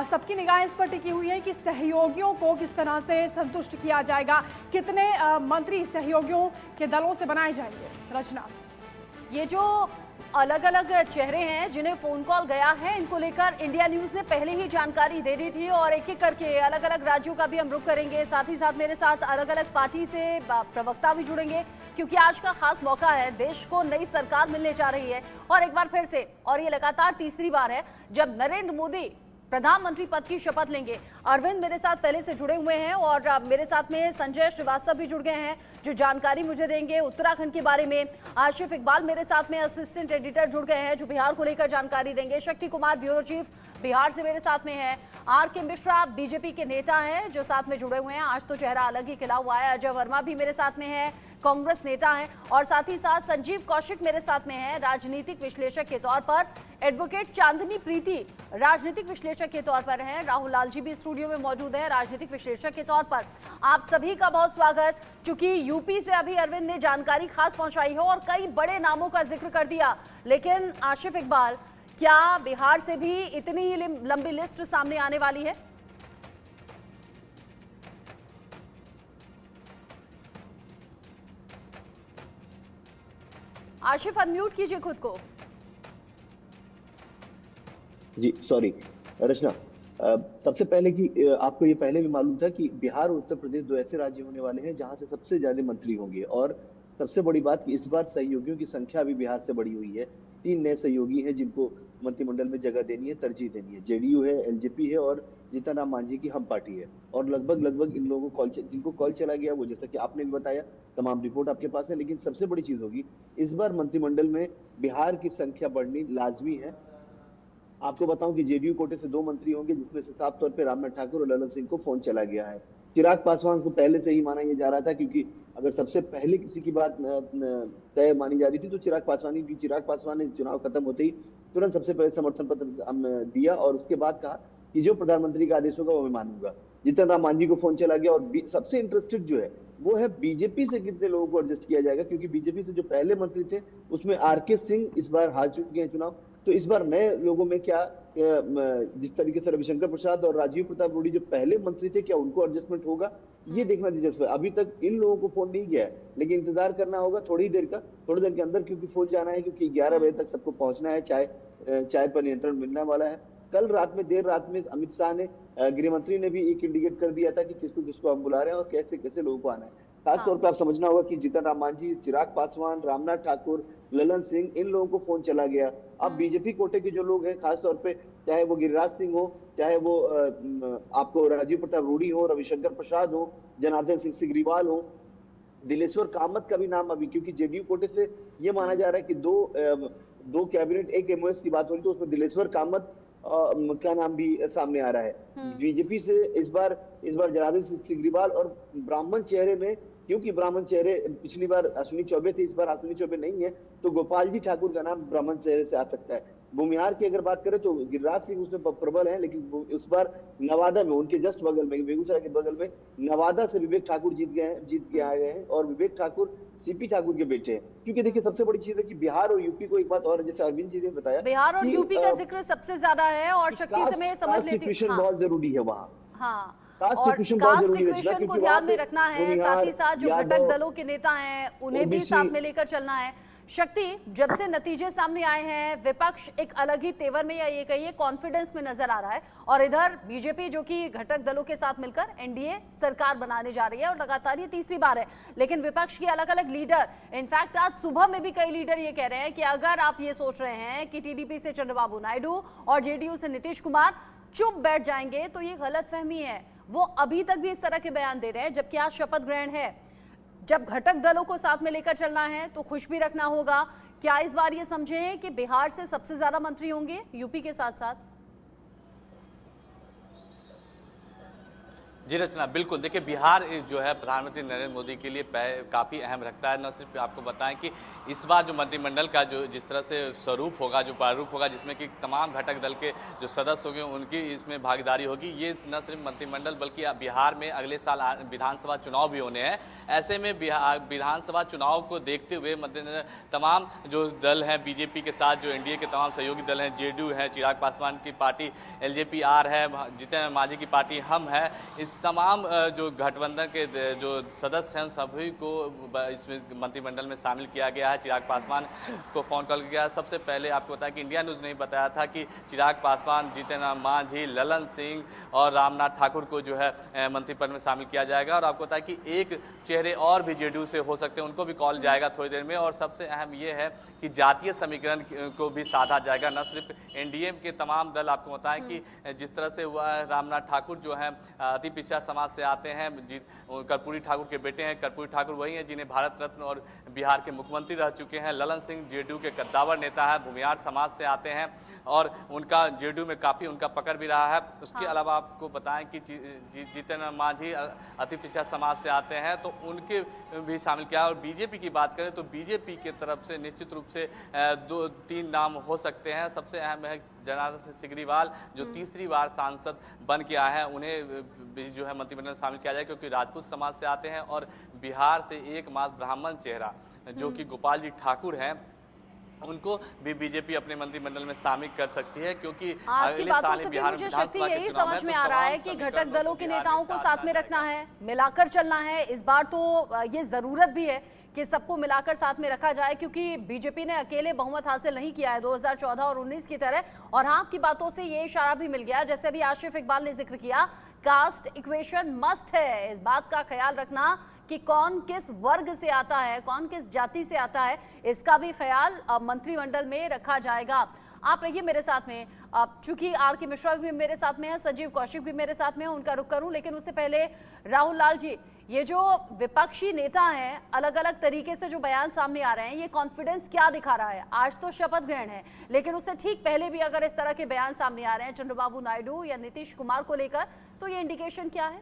सबकी निगाह इस पर टिकी हुई है कि सहयोगियों को किस तरह से संतुष्ट किया जाएगा, कितने मंत्री सहयोगियों के दलों से बनाए जाएंगे। रचना, ये जो अलग अलग चेहरे हैं जिन्हें फोन कॉल गया है, इनको लेकर इंडिया न्यूज ने पहले ही जानकारी दे दी थी और एक एक करके अलग अलग राज्यों का भी हम रुख करेंगे। साथ ही साथ मेरे साथ अलग अलग पार्टी से प्रवक्ता भी जुड़ेंगे, क्योंकि आज का खास मौका है। देश को नई सरकार मिलने जा रही है और एक बार फिर से, और ये लगातार तीसरी बार है जब नरेंद्र मोदी प्रधानमंत्री पद की शपथ लेंगे। अरविंद मेरे साथ पहले से जुड़े हुए हैं और मेरे साथ में संजय श्रीवास्तव भी जुड़ गए हैं जो जानकारी मुझे देंगे उत्तराखंड के बारे में। आशिफ इकबाल मेरे साथ में असिस्टेंट एडिटर जुड़ गए हैं जो बिहार को लेकर जानकारी देंगे। शक्ति कुमार ब्यूरो चीफ बिहार से मेरे साथ में है। आर के मिश्रा बीजेपी के नेता हैं जो साथ में जुड़े हुए हैं। आज तो चेहरा अलग ही खिला हुआ है। अजय वर्मा भी मेरे साथ में है, कांग्रेस नेता हैं। और साथ ही साथ संजीव कौशिक मेरे साथ में है, राजनीतिक विश्लेषक के तौर पर। एडवोकेट चांदनी प्रीति राजनीतिक विश्लेषक के तौर पर हैं। राहुल लाल जी भी स्टूडियो में मौजूद हैं राजनीतिक विश्लेषक के तौर पर। आप सभी का बहुत स्वागत। चूंकि यूपी से अभी अरविंद ने जानकारी खास पहुंचाई है और कई बड़े नामों का जिक्र कर दिया, लेकिन आशिफ इकबाल, क्या बिहार से भी इतनी ही लंबी लिस्ट सामने आने वाली है? आशिफ, अनम्यूट कीजिए खुद को। जी सॉरी रचना, सबसे पहले कि आपको ये पहले भी मालूम था कि बिहार और उत्तर प्रदेश दो ऐसे राज्य होने वाले हैं जहां से सबसे ज्यादा मंत्री होंगे। और सबसे बड़ी बात कि इस बार सहयोगियों की संख्या भी बिहार से बढ़ी हुई है। 3 नए सहयोगी हैं जिनको मंत्रिमंडल में जगह देनी है, तरजीह देनी है। जेडीयू है, एलजेपी है और जीतन राम मांझी की हम पार्टी है। और लगभग इन लोगों को जिनको कॉल चला गया, वो जैसा कि आपने भी बताया, तमाम रिपोर्ट आपके पास है। लेकिन सबसे बड़ी चीज होगी, इस बार मंत्रिमंडल में बिहार की संख्या बढ़नी लाजमी है। आपको बताऊं कि जेडीयू कोटे से 2 मंत्री होंगे, जिसमें से साफ तौर पे रामनाथ ठाकुर और ललन सिंह को फोन चला गया है। चिराग पासवान को पहले से ही माना यह जा रहा था, क्योंकि अगर सबसे पहले किसी की बात तय मानी जा रही थी तो चिराग पासवान ही। चिराग पासवान ने चुनाव खत्म होते ही तुरंत सबसे पहले समर्थन पत्र दिया और उसके बाद कहा कि जो प्रधानमंत्री का आदेश होगा वो मैं मानूंगा। जीतन राम मांझी को फोन चला गया। और सबसे इंटरेस्टेड जो है वो है बीजेपी से कितने लोगों को एडजस्ट किया जाएगा, क्योंकि बीजेपी से जो पहले मंत्री थे उसमें आरके सिंह इस बार हार चुके हैं चुनाव। तो इस बार नए लोगों में क्या, जिस तरीके से रविशंकर प्रसाद और राजीव प्रताप रूडी जो पहले मंत्री थे, क्या उनको एडजस्टमेंट होगा, ये देखना दिलचस्प है। अभी तक इन लोगों को फोन नहीं गया है, लेकिन इंतजार करना होगा थोड़ी देर के अंदर, क्योंकि फोन जाना है, क्योंकि 11 बजे तक सबको पहुंचना है। चाय पर नियंत्रण मिलने वाला है। कल रात में, देर रात में अमित शाह ने, गृह मंत्री ने भी एक इंडिकेट कर दिया था कि किसको किसको हम बुला रहे हैं और कैसे कैसे लोगों को आना है। खास तौर पर आप समझना होगा कि जीतन राम मांझी, चिराग पासवान, रामनाथ ठाकुर, ललन सिंह, इन लोगों को फोन चला गया। अब बीजेपी कोटे के जो लोग हैं, खासतौर पे चाहे वो गिरिराज सिंह हो, चाहे वो आपको राजीव प्रताप रूडी हो, रविशंकर प्रसाद हो, जनार्दन सिंह सिग्रीवाल हो, दिलेश्वर कामत का भी नाम अभी, क्योंकि जेडीयू कोटे से ये माना जा रहा है कि दो कैबिनेट, एक एमओएस की बात हो रही, तो उसमें दिलेश्वर कामत का नाम भी सामने आ रहा है। बीजेपी से इस बार जनार्दन सिंह सिग्रीवाल और ब्राह्मण चेहरे में, क्योंकि ब्राह्मण चेहरे पिछली बार अश्विनी चौबे थे, इस बार अश्विनी चौबे नहीं है, तो गोपाल जी ठाकुर का नाम ब्राह्मण चेहरे से आ सकता है। भूमिहार की अगर बात करें तो गिरिराज सिंह उसमें प्रबल है, लेकिन इस बार नवादा में, उनके जस्ट बगल में, बेगूसराय के बगल में नवादा से विवेक ठाकुर जीत के आए हैं। और विवेक ठाकुर सीपी ठाकुर के बेटे हैं। क्योंकि देखिए, सबसे बड़ी चीज है कि बिहार और यूपी को, एक बात और जैसे अरविंद जी ने बताया, बिहार और यूपी का जिक्र सबसे ज्यादा है और शक्ति से मैं समझ लेती हूँ। बहुत जरूरी है वहाँ। हाँ, कास्ट और कास्ट इक्वेशन को ध्यान में रखना है। साथ ही साथ जो घटक दलों के नेता हैं उन्हें भी साथ में लेकर चलना है। शक्ति, जब से नतीजे सामने आए हैं, विपक्ष एक अलग ही तेवर में, या ये कहिए कॉन्फिडेंस में नजर आ रहा है, और इधर बीजेपी जो कि घटक दलों के साथ मिलकर एनडीए सरकार बनाने जा रही है और लगातार ये तीसरी बार है। लेकिन विपक्ष के अलग अलग लीडर, इनफैक्ट आज सुबह में भी कई लीडर ये कह रहे हैं कि अगर आप ये सोच रहे हैं कि टीडीपी से चंद्रबाबू नायडू और जेडीयू से नीतीश कुमार चुप बैठ जाएंगे, तो ये गलतफहमी है। वो अभी तक भी इस तरह के बयान दे रहे हैं, जबकि आज शपथ ग्रहण है। जब घटक दलों को साथ में लेकर चलना है तो खुश भी रखना होगा। क्या इस बार ये समझें कि बिहार से सबसे ज्यादा मंत्री होंगे यूपी के साथ साथ? जी रचना, बिल्कुल देखिए बिहार जो है प्रधानमंत्री नरेंद्र मोदी के लिए काफ़ी अहम रखता है। न सिर्फ आपको बताएं कि इस बार जो मंत्रिमंडल का जो जिस तरह से स्वरूप होगा, जो प्रारूप होगा, जिसमें कि तमाम घटक दल के जो सदस्य होंगे उनकी इसमें भागीदारी होगी। ये न सिर्फ मंत्रिमंडल बल्कि बिहार में अगले साल विधानसभा चुनाव भी होने हैं। ऐसे में विधानसभा चुनाव को देखते हुए मद्देनजर तमाम जो दल हैं बीजेपी के साथ, जो एनडीए के तमाम सहयोगी दल हैं, जेडीयू है, चिराग पासवान की पार्टी एलजेपी-आर है, जीतन मांझी की पार्टी हम है, इस तमाम जो गठबंधन के जो सदस्य हैं सभी को इसमें मंत्रिमंडल में शामिल किया गया है। चिराग पासवान को फ़ोन कॉल किया। सबसे पहले आपको बताया कि इंडिया न्यूज़ ने बताया था कि चिराग पासवान, जीतन मांझी, ललन सिंह और रामनाथ ठाकुर को जो है मंत्रिपद में शामिल किया जाएगा। और आपको बताया कि एक चेहरे और भी जेडीयू से हो सकते हैं, उनको भी कॉल जाएगा थोड़ी देर में। और सबसे अहम ये है कि जातीय समीकरण को भी साधा जाएगा। न सिर्फ एनडीए के तमाम दल, आपको बताएं कि जिस तरह से रामनाथ ठाकुर जो है अति पिछड़ा समाज से आते हैं, कर्पूरी ठाकुर के बेटे हैं। कर्पूरी ठाकुर वही हैं जिन्हें भारत रत्न और बिहार के मुख्यमंत्री रह चुके हैं। ललन सिंह जेडीयू के कद्दावर नेता है, भूमिहार समाज से आते हैं और उनका जेडीयू में काफ़ी उनका पकड़ भी रहा है। उसके अलावा आपको बताएं कि जीतन मांझी अति पिछड़ा समाज से आते हैं, तो उनके भी शामिल किया। और बीजेपी की बात करें तो बीजेपी की तरफ से निश्चित रूप से 2-3 नाम हो सकते हैं। सबसे अहम है जनार्दन सिंह सिग्रीवाल, जो तीसरी बार सांसद बन के आए हैं, उन्हें भी जो है मंत्रिमंडल में शामिल किया जाए, क्योंकि राजपूत समाज से आते हैं। और बिहार से एकमात्र ब्राह्मण चेहरा जो कि गोपाल जी ठाकुर हैं, उनको भी बीजेपी अपने मंत्रिमंडल में शामिल कर सकती है, क्योंकि अगले साल बिहार में विधानसभा के यही चुनाव समझ है। में आ रहा है कि घटक दलों के नेताओं को साथ में रखना है, मिलाकर चलना है। इस बार तो ये जरूरत भी है कि सबको मिलाकर साथ में रखा जाए, क्योंकि बीजेपी ने अकेले बहुमत हासिल नहीं किया है 2014 और 19 की तरह। और हाँ, आपकी बातों से ये इशारा भी मिल गया, जैसे अभी आशिफ इकबाल ने जिक्र किया, कास्ट इक्वेशन मस्ट है। इस बात का ख्याल रखना कि कौन किस वर्ग से आता है, कौन किस जाति से आता है, इसका भी ख्याल मंत्रिमंडल में रखा जाएगा। आप रहिए मेरे साथ में। चूंकि आर के मिश्रा भी मेरे साथ में है, संजीव कौशिक भी मेरे साथ में है, उनका रुख करूं, लेकिन उससे पहले राहुल लाल जी, ये जो विपक्षी नेता हैं, अलग अलग तरीके से जो बयान सामने आ रहे हैं, ये कॉन्फिडेंस क्या दिखा रहा है? आज तो शपथ ग्रहण है, लेकिन उससे ठीक पहले भी अगर इस तरह के बयान सामने आ रहे हैं चंद्रबाबू नायडू या नीतीश कुमार को लेकर, तो ये इंडिकेशन क्या है?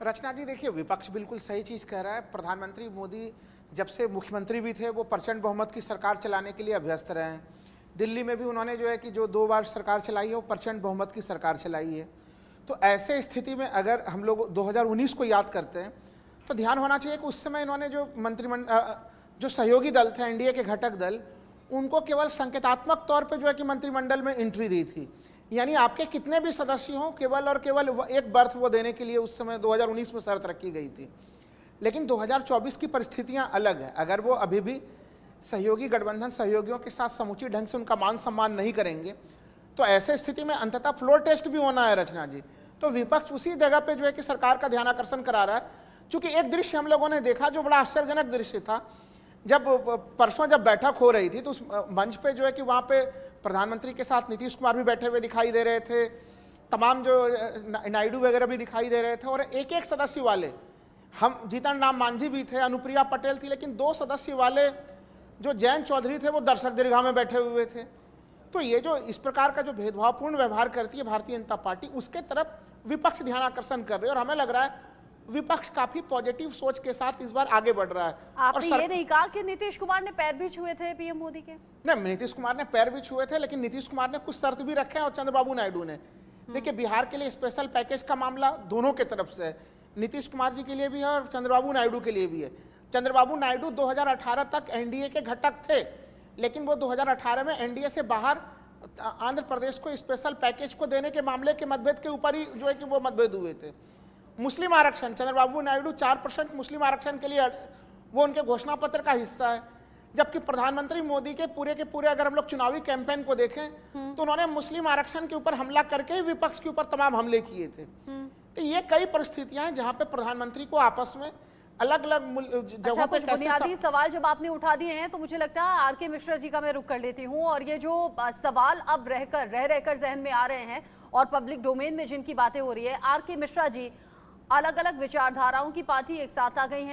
रचना जी, देखिए विपक्ष बिल्कुल सही चीज़ कह रहा है। प्रधानमंत्री मोदी जब से मुख्यमंत्री भी थे, वो प्रचंड बहुमत की सरकार चलाने के लिए अभ्यस्त रहे हैं। दिल्ली में भी उन्होंने जो है कि जो 2 बार सरकार चलाई है, वो प्रचंड बहुमत की सरकार चलाई है। तो ऐसे स्थिति में अगर हम लोग 2019 को याद करते हैं, तो ध्यान होना चाहिए कि उस समय इन्होंने जो जो सहयोगी दल थे, एनडीए के घटक दल, उनको केवल संकेतात्मक तौर पे जो है कि मंत्रिमंडल में एंट्री दी थी। यानी आपके कितने भी सदस्य हों, केवल और केवल एक बर्थ वो देने के लिए उस समय 2019 में शर्त रखी गई थी। लेकिन 2024 की परिस्थितियां अलग है। अगर वो अभी भी सहयोगी गठबंधन सहयोगियों के साथ समुचित ढंग से उनका मान सम्मान नहीं करेंगे, तो ऐसे स्थिति में अंततः फ्लोर टेस्ट भी होना है रचना जी। तो विपक्ष उसी जगह पे जो है कि सरकार का ध्यान आकर्षण करा रहा है। क्योंकि एक दृश्य हम लोगों ने देखा जो बड़ा आश्चर्यजनक दृश्य था, जब परसों जब बैठक हो रही थी, तो उस मंच पे जो है कि वहाँ पे प्रधानमंत्री के साथ नीतीश कुमार भी बैठे हुए दिखाई दे रहे थे, तमाम जो नायडू वगैरह भी दिखाई दे रहे थे, और एक एक सदस्य वाले, हम जीतन राम मांझी भी थे, अनुप्रिया पटेल थी, लेकिन 2 सदस्य वाले जो जयंत चौधरी थे, वो दर्शक दीर्घा में बैठे हुए थे। तो ये जो इस प्रकार का जो भेदभावपूर्ण व्यवहार करती है भारतीय जनता पार्टी, उसके तरफ विपक्ष ध्यान आकर्षण कर रही है। और हमें लग रहा है विपक्ष काफी पॉजिटिव सोच के साथ इस बार आगे बढ़ रहा है। आपने ये नहीं कहा कि नीतीश कुमार ने पैर भी छुए थे पीएम मोदी के? नहीं, नीतीश कुमार ने पैर भी छुए थे, लेकिन नीतीश कुमार ने कुछ शर्त भी रखे हैं और चंद्रबाबू नायडू ने। देखिए, बिहार के लिए स्पेशल पैकेज का मामला दोनों के तरफ से है, नीतीश कुमार जी के लिए भी है और चंद्रबाबू नायडू के लिए भी है। चंद्रबाबू नायडू 2018 तक एनडीए के घटक थे, लेकिन वो 2018 में एनडीए से बाहर आंध्र प्रदेश को स्पेशल पैकेज को देने के मामले के मतभेद के ऊपर ही जो है कि वो मतभेद हुए थे। मुस्लिम आरक्षण, चंद्रबाबू नायडू 4% मुस्लिम आरक्षण के लिए वो उनके घोषणा पत्र का हिस्सा है, जबकि प्रधानमंत्री मोदी के पूरे अगर हम लोग चुनावी कैंपेन को देखें तो उन्होंने मुस्लिम आरक्षण के ऊपर हमला करके ही विपक्ष के ऊपर तमाम हमले किए थे। तो ये कई परिस्थितियां हैं जहां पे प्रधानमंत्री को आपस में अलग अलग जगहों पे कुछ बुनियादी सवाल जब आपने उठा दिए हैं, तो मुझे लगता है आर के मिश्रा जी का मैं रुख कर लेती हूँ। और ये जो सवाल अब रहकर जहन में आ रहे हैं और पब्लिक डोमेन में जिनकी बातें हो रही है, आर के मिश्रा जी, अलग अलग विचारधाराओं की पार्टी एक साथ आ गई है।